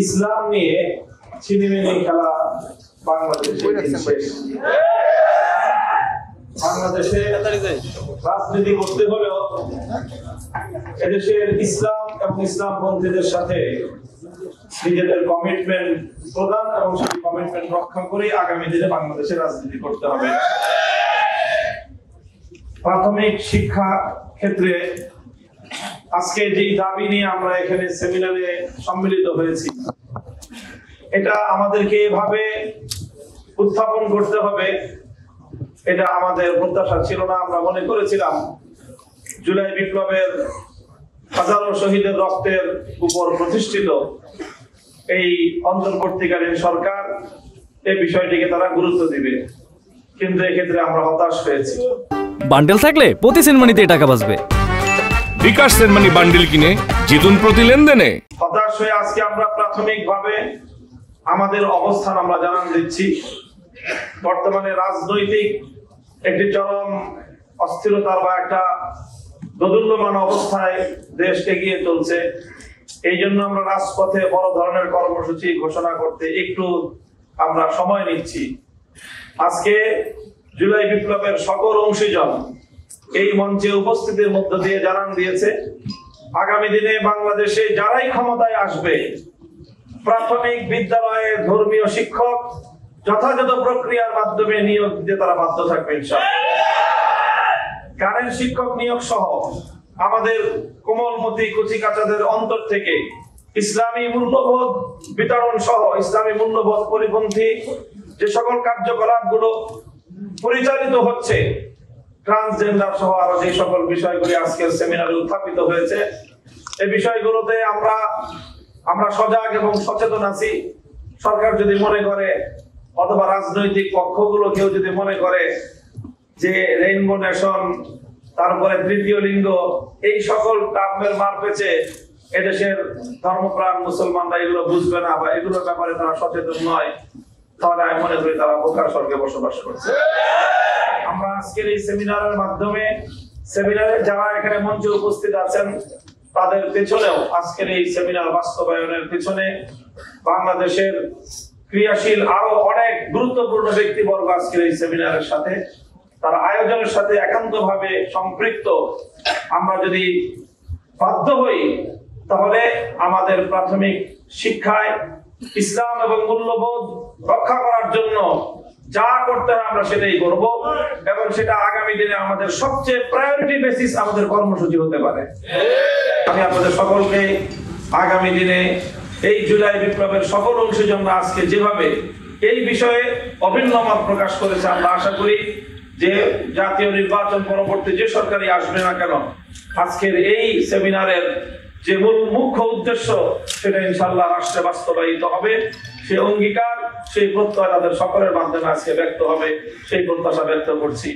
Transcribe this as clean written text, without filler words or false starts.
ইসলাম নিয়ে ছিনিমিনি খেলা বাংলাদেশে রাজনীতি করতে হলেও এদেশের ইসলাম এবং ইসলামপন্থীদের সাথে নিজেদের কমিটমেন্ট প্রদান এবং সেই কমিটমেন্ট রক্ষা করে আগামী দিনে বাংলাদেশে রাজনীতি করতে হবে। প্রাথমিক শিক্ষা ক্ষেত্রে আজকে যে দাবি নিয়ে আমরা এখানে সেমিনারে সম্মিলিত হয়েছি, এটা আমাদেরকে এভাবে উত্থাপন করতে হবে, এটা আমাদের প্রত্যাশা ছিল না। আমরা মনে করেছিলাম জুলাই বিপ্লবের হাজারো শহীদের রক্তের উপর প্রতিষ্ঠিত এই অন্তর্বর্তীকালীন সরকার এই বিষয়টিকে তারা গুরুত্ব দিবে, কিন্তু এক্ষেত্রে আমরা হতাশ হয়েছি। বান্ডেল থাকলে প্রতি সেনমানিতে টাকা বাঁচবে। বিকাশ সেনমানি বান্ডেল কিনে জিতুন প্রতি লেনদেনে। হতাশ হয়ে আজকে আমরা প্রাথমিকভাবে আমাদের অবস্থান আমরা জানান দিচ্ছি। বর্তমানে রাজনৈতিক একটি চরম অস্থিরতার বা একটা দোদুল্যমান অবস্থায় দেশ এগিয়ে চলছে। এই জন্য আমরা রাজপথে বড় ধরনের কর্মসূচি ঘোষণা করতে একটু আমরা সময় নিচ্ছি। আজকে জুলাই বিপ্লবের সকল অংশীজন এই মঞ্চে উপস্থিতির মধ্য দিয়ে জানান দিয়েছে, আগামী দিনে বাংলাদেশে যারাই ক্ষমতায় আসবে প্রাথমিক বিদ্যালয়ে ধর্মীয় শিক্ষক যথাযথ প্রক্রিয়ার মাধ্যমে নিয়োগ দিতে তারা বাধ্য থাকবে ইনশাআল্লাহ। গানের শিক্ষক নিয়োগ সহ আমাদের কোমলমতি কচিকাচাদের অন্তর থেকে ইসলামী মূল্যবোধ বিতরণ সহ ইসলামী মূল্যবোধ পরিপন্থী যে সকল কার্যকলাপগুলো পরিচালিত হচ্ছে, ট্রান্সজেন্ডার সহ আরো যে সকল বিষয়গুলি আজকের সেমিনারে উত্থাপিত হয়েছে, এই বিষয়গুলোতে আমরা সজাগ এবং সচেতন আছি। সরকার যদি মনে করে অথবা রাজনৈতিক পক্ষগুলো কেউ যদি মনে করে যে রেইনবো নেশন, তারপরে তৃতীয় লিঙ্গ, এই সকল টার্মের মার পেছে এদেশের ধর্মপ্রাণ মুসলমানরা এগুলো বুঝবে না বা এগুলোর ব্যাপারে তারা সচেতন নয়, তাহলে আমি মনে করি তারা বোকার স্বর্গে বসবাস করছে। আমরা আজকের এই সেমিনারের মাধ্যমে সেমিনারে যারা এখানে মঞ্চে উপস্থিত আছেন তাদের পেছনেও আজকের এই সেমিনার বাস্তবায়নের পেছনে বাংলাদেশের ক্রিয়াশীল আরো অনেক গুরুত্বপূর্ণ ব্যক্তিবর্গ আজকের এই সেমিনারের সাথে, তারা আয়োজনের সাথে একান্তভাবে সম্পৃক্ত। আমরা যদি বাধ্য হই তাহলে আমাদের প্রাথমিক শিক্ষায় ইসলাম এবং মূল্যবোধ রক্ষা করার জন্য যা করতে হয় আমরা সেটাই করব, এবং সেটা আগামী দিনে আমাদের সবচেয়ে প্রায়োরিটি বেসিস আমাদের কর্মসূচি হতে পারে। আমি আপনাদের সকলকে আগামী দিনে এই জুলাই বিপ্লবের সকল অংশীজনরা আজকে যেভাবে এই বিষয়ে অভিন্ন মত প্রকাশ করেছে, আমরা আশা করি যে জাতীয় নির্বাচন পরবর্তী যে সরকারই আসবে না কেন আজকের এই সেমিনারের যে মুখ্য উদ্দেশ্য সেটা ইনশাআল্লাহ রাষ্ট্রে বাস্তবায়িত হবে। সেই অঙ্গীকার, সেই প্রত্যয় তাদের সকলের মাধ্যমে আজকে ব্যক্ত হবে, সেই প্রত্যাশা ব্যক্ত করছি।